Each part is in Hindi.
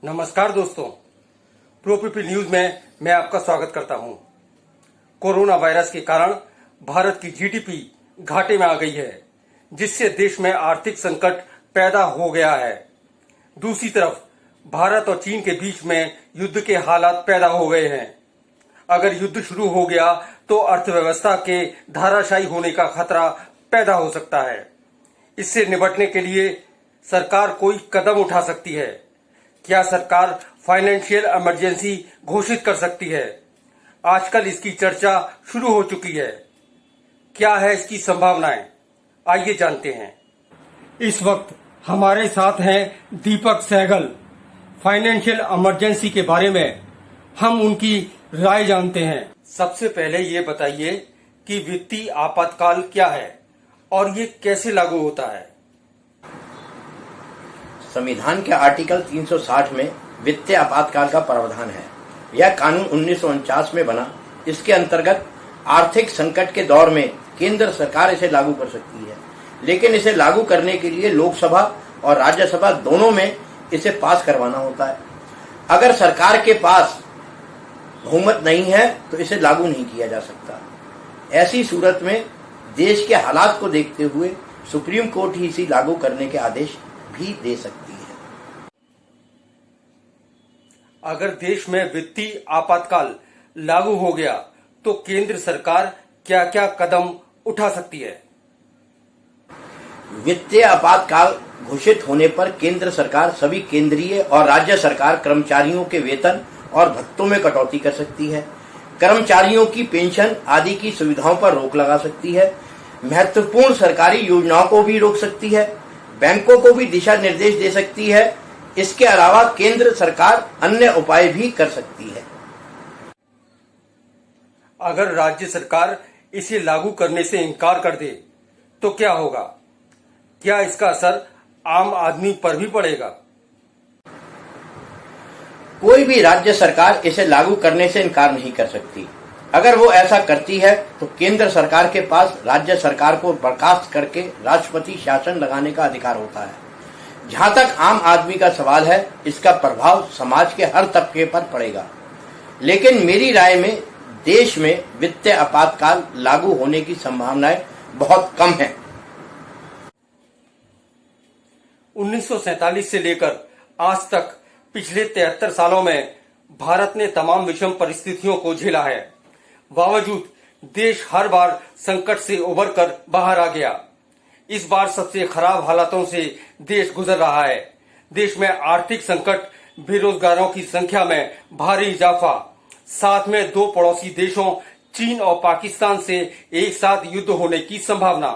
नमस्कार दोस्तों, प्रोपीपी न्यूज में मैं आपका स्वागत करता हूं। कोरोना वायरस के कारण भारत की जीडीपी घाटे में आ गई है, जिससे देश में आर्थिक संकट पैदा हो गया है। दूसरी तरफ भारत और चीन के बीच में युद्ध के हालात पैदा हो गए हैं। अगर युद्ध शुरू हो गया तो अर्थव्यवस्था के धाराशायी होने का खतरा पैदा हो सकता है। इससे निपटने के लिए सरकार कोई कदम उठा सकती है। क्या सरकार फाइनेंशियल इमरजेंसी घोषित कर सकती है? आजकल इसकी चर्चा शुरू हो चुकी है। क्या है इसकी संभावनाएं? आइए जानते हैं। इस वक्त हमारे साथ हैं दीपक सहगल। फाइनेंशियल इमरजेंसी के बारे में हम उनकी राय जानते हैं। सबसे पहले ये बताइए कि वित्तीय आपातकाल क्या है और ये कैसे लागू होता है? संविधान के आर्टिकल 360 में वित्तीय आपातकाल का प्रावधान है। यह कानून 1949 में बना। इसके अंतर्गत आर्थिक संकट के दौर में केंद्र सरकार इसे लागू कर सकती है, लेकिन इसे लागू करने के लिए लोकसभा और राज्यसभा दोनों में इसे पास करवाना होता है। अगर सरकार के पास बहुमत नहीं है तो इसे लागू नहीं किया जा सकता। ऐसी सूरत में देश के हालात को देखते हुए सुप्रीम कोर्ट ही इसे लागू करने के आदेश भी दे सकती है। अगर देश में वित्तीय आपातकाल लागू हो गया तो केंद्र सरकार क्या क्या कदम उठा सकती है? वित्तीय आपातकाल घोषित होने पर केंद्र सरकार सभी केंद्रीय और राज्य सरकार कर्मचारियों के वेतन और भत्तों में कटौती कर सकती है। कर्मचारियों की पेंशन आदि की सुविधाओं पर रोक लगा सकती है। महत्वपूर्ण सरकारी योजनाओं को भी रोक सकती है। बैंकों को भी दिशा निर्देश दे सकती है। इसके अलावा केंद्र सरकार अन्य उपाय भी कर सकती है। अगर राज्य सरकार इसे लागू करने से इनकार कर दे तो क्या होगा? क्या इसका असर आम आदमी पर भी पड़ेगा? कोई भी राज्य सरकार इसे लागू करने से इनकार नहीं कर सकती। अगर वो ऐसा करती है तो केंद्र सरकार के पास राज्य सरकार को बर्खास्त करके राष्ट्रपति शासन लगाने का अधिकार होता है। जहां तक आम आदमी का सवाल है, इसका प्रभाव समाज के हर तबके पर पड़ेगा, लेकिन मेरी राय में देश में वित्तीय आपातकाल लागू होने की संभावनाएं बहुत कम है। 1947 से लेकर आज तक पिछले 73 सालों में भारत ने तमाम विषम परिस्थितियों को झेला है। बावजूद देश हर बार संकट से उबर कर बाहर आ गया। इस बार सबसे खराब हालातों से देश गुजर रहा है। देश में आर्थिक संकट, बेरोजगारों की संख्या में भारी इजाफा, साथ में दो पड़ोसी देशों चीन और पाकिस्तान से एक साथ युद्ध होने की संभावना।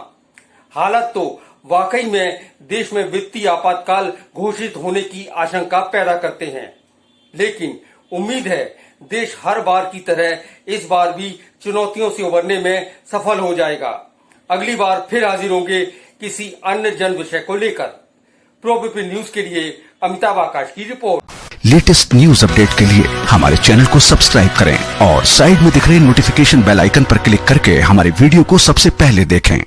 हालात तो वाकई में देश में वित्तीय आपातकाल घोषित होने की आशंका पैदा करते हैं, लेकिन उम्मीद है देश हर बार की तरह इस बार भी चुनौतियों से उबरने में सफल हो जाएगा। अगली बार फिर हाजिर होंगे किसी अन्य जन विषय को लेकर। प्रोपीपी न्यूज के लिए अमिताभ आकाश की रिपोर्ट। लेटेस्ट न्यूज अपडेट के लिए हमारे चैनल को सब्सक्राइब करें और साइड में दिख रहे नोटिफिकेशन बेल आइकन पर क्लिक करके हमारे वीडियो को सबसे पहले देखें।